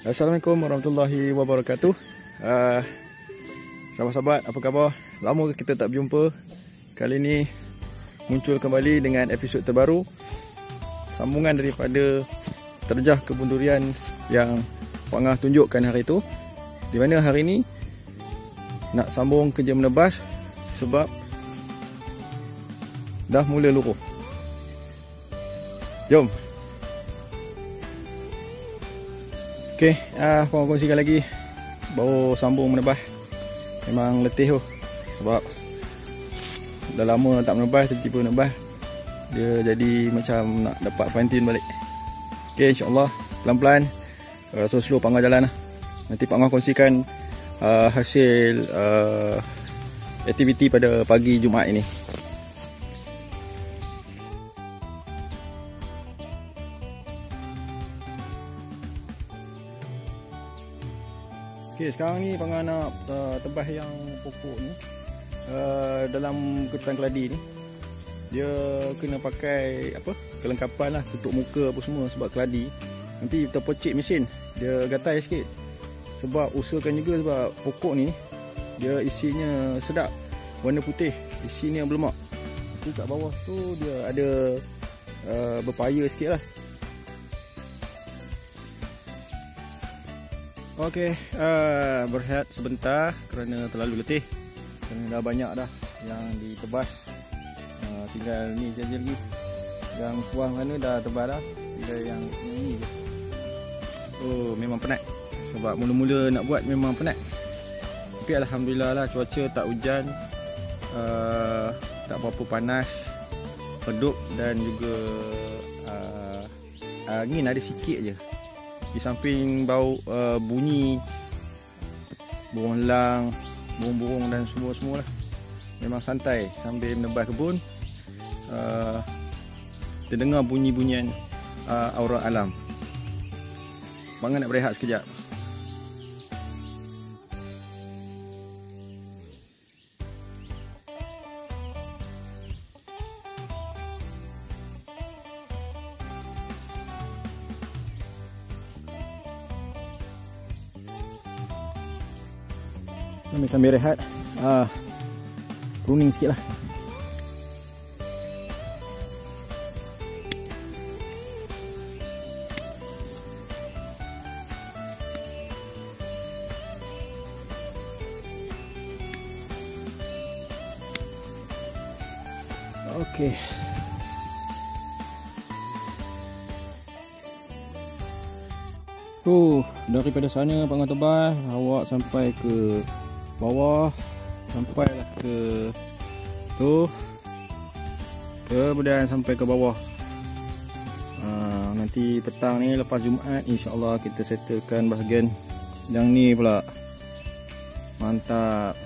Assalamualaikum warahmatullahi wabarakatuh. Sahabat-sahabat, apa khabar? Lama kita tak berjumpa. Kali ni muncul kembali dengan episod terbaru, sambungan daripada terjah kebun durian yang Pak Ngah tunjukkan hari itu. Di mana hari ni nak sambung kerja menebas sebab dah mula luruh. Jom. Okey, aku kongsikan lagi. Baru sambung menebas. Memang letih tu. Sebab dah lama tak menebas, tiba-tiba menebas. Dia jadi macam nak dapat fine tune balik. Okey, insya-Allah pelan-pelan, slow-slow Pak Ngah jalan lah. Nanti Pak Ngah kongsikan hasil aktiviti pada pagi Jumaat ini. Okay, sekarang ni Pak Ngah nak tebas yang pokok ni dalam ketan keladi ni. Dia kena pakai apa, kelengkapan lah, tutup muka apa semua sebab keladi. Nanti kita pocik mesin, dia gatai sikit. Sebab usahakan juga sebab pokok ni dia isinya sedap, warna putih, isinya berlemak. Nanti kat bawah tu dia ada berpaya sikit lah. Okey, berehat sebentar kerana terlalu letih. Kerana dah banyak dah yang ditebas. Tinggal ni je lagi. Yang sebuah mana dah tebas dah. Tinggal yang ni je. Oh, memang penat. Sebab mula-mula nak buat memang penat. Tapi alhamdulillah lah, cuaca tak hujan, tak berapa panas, redup dan juga angin ada sikit je. Di samping bau bunyi burung elang, burung-burung dan semua-semua lah. Memang santai sambil menebas kebun. Terdengar bunyi-bunyian aura alam. Bangan nak berehat sekejap. Sambil rehat, pruning sikit lah. Okey. Daripada sana Pak Ngah tebas, awak sampai ke bawah, sampailah ke tu, kemudian sampai ke bawah. Nanti petang ni lepas Jumaat insya-Allah kita settlekan bahagian yang ni pula. Mantap.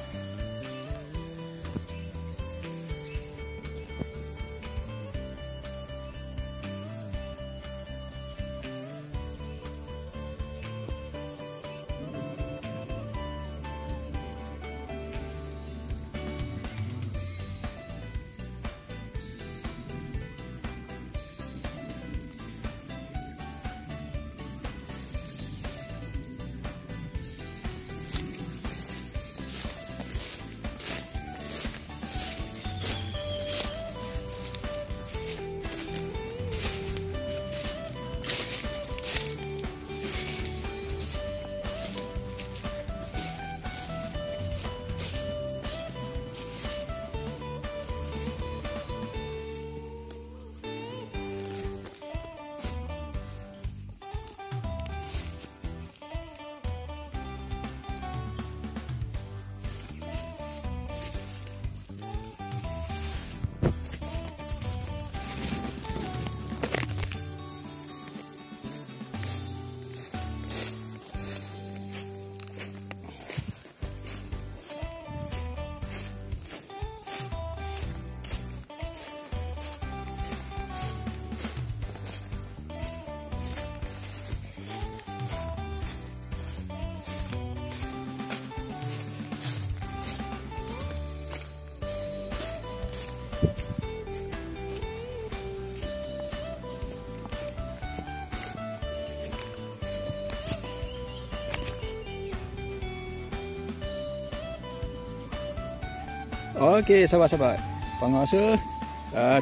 Okey, sahabat-sahabat, Pangah rasa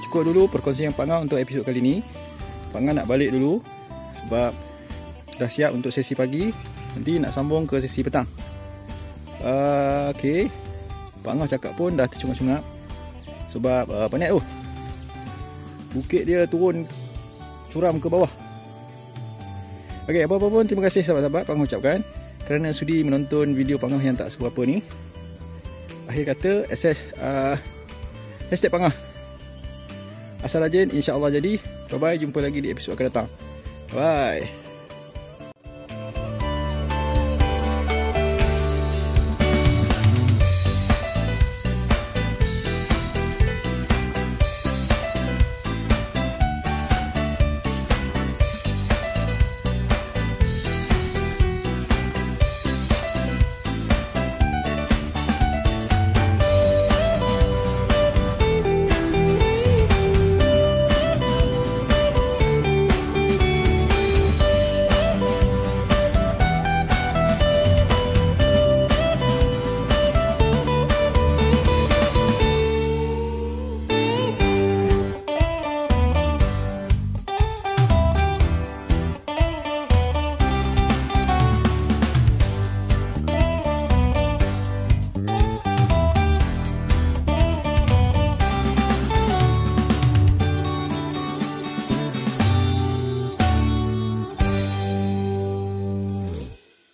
cukup dulu perkongsian Pangah untuk episod kali ni. Pangah nak balik dulu sebab dah siap untuk sesi pagi. Nanti nak sambung ke sesi petang. Okey, Pangah cakap pun dah tercungap-cungap sebab penat tu. Bukit dia turun curam ke bawah. Okey, apa-apa pun terima kasih sahabat-sahabat Pangah ucapkan kerana sudi menonton video Pangah yang tak seberapa ni. Akhir kata, hashtag Pangah. Asal rajin, insya-Allah jadi. Bye-bye, jumpa lagi di episod akan datang. Bye.